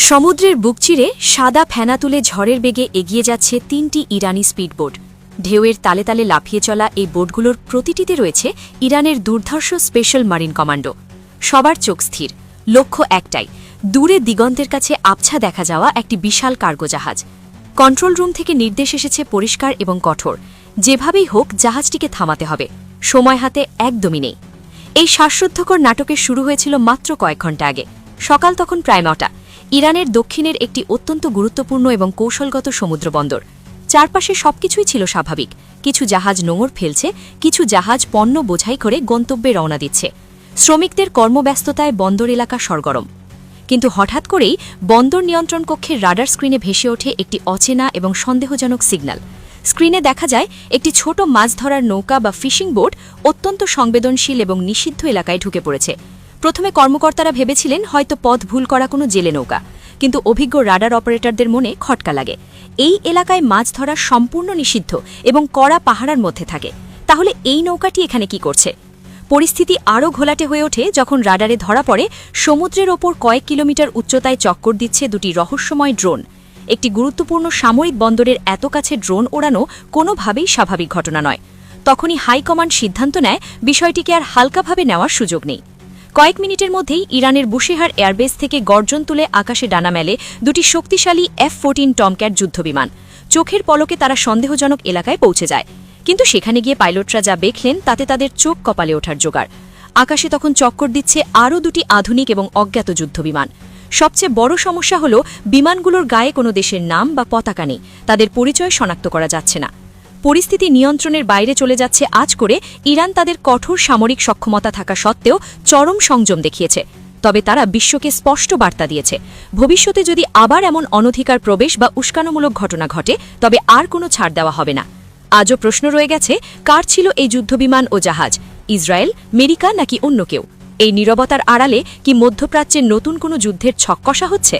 সমুদ্রের বুক চিরে সাদা ফেনা তুলে ঝড়ের বেগে এগিয়ে যাচ্ছে ৩টি ইরানি স্পিডবোট। ঢেউয়ের তালে তালে লাফিয়ে চলা এই বোটগুলোর প্রতিটিতে রয়েছে ইরানের দুর্ধর্ষ স্পেশাল মারিন কমান্ডো। সবার চোখ স্থির, লক্ষ্য একটাই, দূরে দিগন্তের কাছে আবছা দেখা যাওয়া একটি বিশাল কার্গো জাহাজ। কন্ট্রোল রুম থেকে নির্দেশ এসেছে পরিষ্কার এবং কঠোর, যেভাবেই হোক জাহাজটিকে থামাতে হবে, সময় হাতে একদমই নেই। এই শ্বাসরুদ্ধকর নাটকের শুরু হয়েছিল মাত্র কয়েক ঘণ্টা আগে। সকাল তখন প্রায় ৯টা। ইরানের দক্ষিণের একটি অত্যন্ত গুরুত্বপূর্ণ এবং কৌশলগত সমুদ্রবন্দর। চারপাশে সবকিছুই ছিল স্বাভাবিক। কিছু জাহাজ নোঙর ফেলছে, কিছু জাহাজ পণ্য বোঝাই করে গন্তব্যে রওনা দিচ্ছে। শ্রমিকদের কর্মব্যস্ততায় বন্দর এলাকা সরগরম। কিন্তু হঠাৎ করেই বন্দর নিয়ন্ত্রণ কক্ষের রাডার স্ক্রিনে ভেসে ওঠে একটি অচেনা এবং সন্দেহজনক সিগন্যাল। স্ক্রিনে দেখা যায় একটি ছোট মাছ ধরার নৌকা বা ফিশিং বোট অত্যন্ত সংবেদনশীল এবং নিষিদ্ধ এলাকায় ঢুকে পড়েছে। প্রথমে কর্মকর্তারা ভেবেছিলেন হয়তো পথ ভুল করা কোনো জেলে নৌকা, কিন্তু অভিজ্ঞ রাডার অপারেটরদের মনে খটকা লাগে। এই এলাকায় মাছ ধরা সম্পূর্ণ নিষিদ্ধ এবং কড়া পাহারার মধ্যে থাকে। তাহলে এই নৌকাটি এখানে কি করছে? পরিস্থিতি আরও ঘোলাটে হয়ে ওঠে যখন রাডারে ধরা পড়ে সমুদ্রের ওপর কয়েক কিলোমিটার উচ্চতায় চক্কর দিচ্ছে দুটি রহস্যময় ড্রোন। একটি গুরুত্বপূর্ণ সামরিক বন্দরের এত কাছে ড্রোন ওড়ানো কোনোভাবেই স্বাভাবিক ঘটনা নয়। তখনই হাইকমান্ড সিদ্ধান্ত নেয় বিষয়টিকে আর হালকাভাবে নেওয়ার সুযোগ নেই। কয়েক মিনিটের মধ্যেই ইরানের বুশেহার এয়ারবেস থেকে গর্জন তুলে আকাশে ডানা মেলে দুটি শক্তিশালী F-14 টমক্যাট যুদ্ধবিমান। চোখের পলকে তারা সন্দেহজনক এলাকায় পৌঁছে যায়, কিন্তু সেখানে গিয়ে পাইলটরা যা দেখলেন তাতে তাদের চোখ কপালে ওঠার জোগাড়। আকাশে তখন চক্কর দিচ্ছে আরও দুটি আধুনিক এবং অজ্ঞাত যুদ্ধবিমান। সবচেয়ে বড় সমস্যা হল বিমানগুলোর গায়ে কোনো দেশের নাম বা পতাকা নেই, তাদের পরিচয় শনাক্ত করা যাচ্ছে না। পরিস্থিতি নিয়ন্ত্রণের বাইরে চলে যাচ্ছে আজ করে ইরান তাদের কঠোর সামরিক সক্ষমতা থাকা সত্ত্বেও চরম সংযম দেখিয়েছে। তবে তারা বিশ্বকে স্পষ্ট বার্তা দিয়েছে, ভবিষ্যতে যদি আবার এমন অনধিকার প্রবেশ বা উস্কানোমূলক ঘটনা ঘটে তবে আর কোনো ছাড় দেওয়া হবে না। আজও প্রশ্ন রয়ে গেছে, কার ছিল এই যুদ্ধবিমান ও জাহাজ? ইসরায়েল, আমেরিকা নাকি অন্য কেউ? এই নীরবতার আড়ালে কি মধ্যপ্রাচ্যের নতুন কোনো যুদ্ধের ছক কষা হচ্ছে?